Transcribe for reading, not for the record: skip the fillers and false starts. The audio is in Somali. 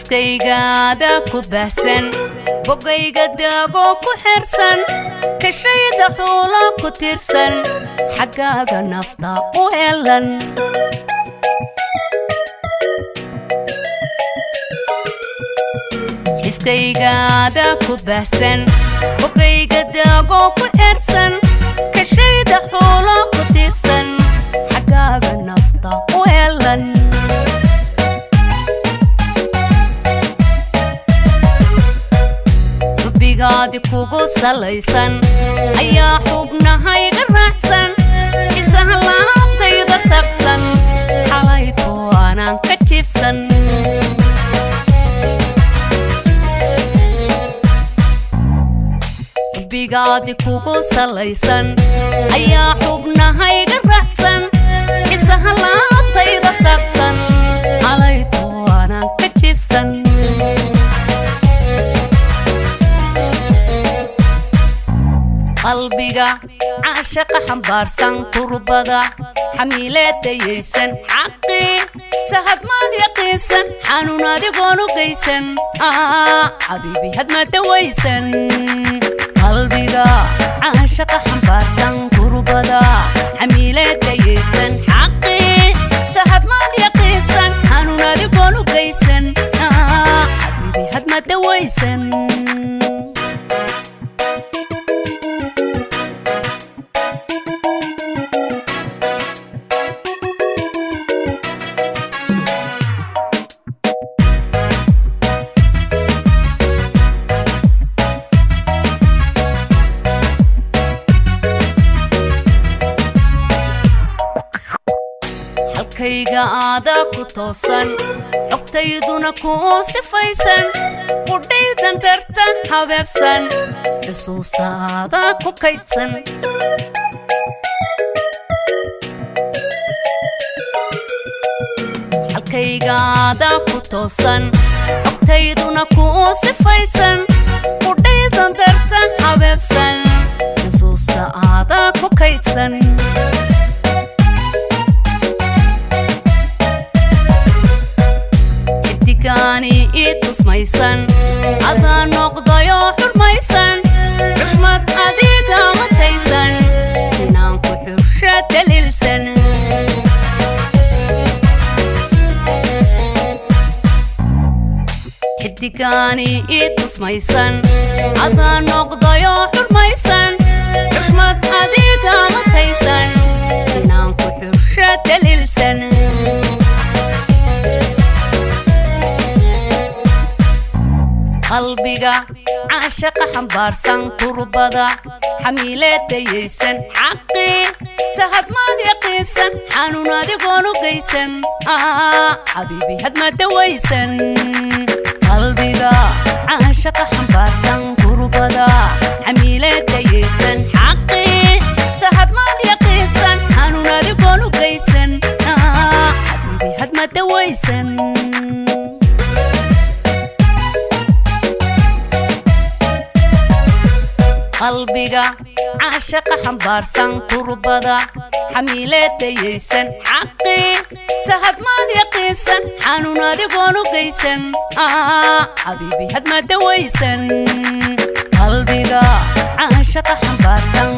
iskaygaada ku bahsan bogayga daago ku xirsan ka shayda xoolo ku tirsan xagaaga nafta u helan iskaygaada ku bahsan bogayga daago ku xirsan ka shayda xoolo ku tirsan xagaaga nafta u helan bigaadi kugu salaysan ayaa xubnahayga raacsan isaha laabtayda saqsan xalayto aanan ka jibsan bigaadi kugu salaysan ayaa xubnahayga raacsan isaha laabtayda saqsan xalayto aanan ka jibsan qalbiga caashaqa xambaarsan kurbada xamiileedayaysan xaqii sahad maad yaqiinsan xanuun adigoon u geysan xabiibi had ma dawaysan qalbiga caashaqa xambaarsan kurbada xamiileedayaysan xaqii sahad maad yaqiinsan xanuun adigoon u geysan xabiibi had ma dawaysan kayga aada ku toosan xogtayduna ku sifaysan qudhaydan dartan habeebsan xusuustaada ku kaydsan halkayga aada ku toosan xogtayduna ku sifaysan qudhaydan dartan habeebsan xusuustaada ku kaydsan كاني تصميسن عدا نقضيو حرميسن حشمت أديقا وتيسن تنام كحرشة دليلسن حدي كاني تصميسن عدا نقضيو حرميسن حشمت أديقا وتيسن تنام كحرشة دليلسن qalbiga caashaqa xambaarsan kurbada xamiileedayaysan xaqii sahad maad yaqiinsan xanuun adigoon u geysan xabiibi had ma dawaysan qalbiga caashaqa xambaarsan kurbada xamiileedayaysan xaqii sahad maad yaqiinsan xanuun adigoon u geysan xabiibi had ma dawaysan qalbiga caashaqa xambaarsan kurbada xamiileedayaysan xaqii sahad maad yaqiinsan xanuun adigoon u geysan xabiibi had ma dawaysan qalbiga caashaqa xambaarsan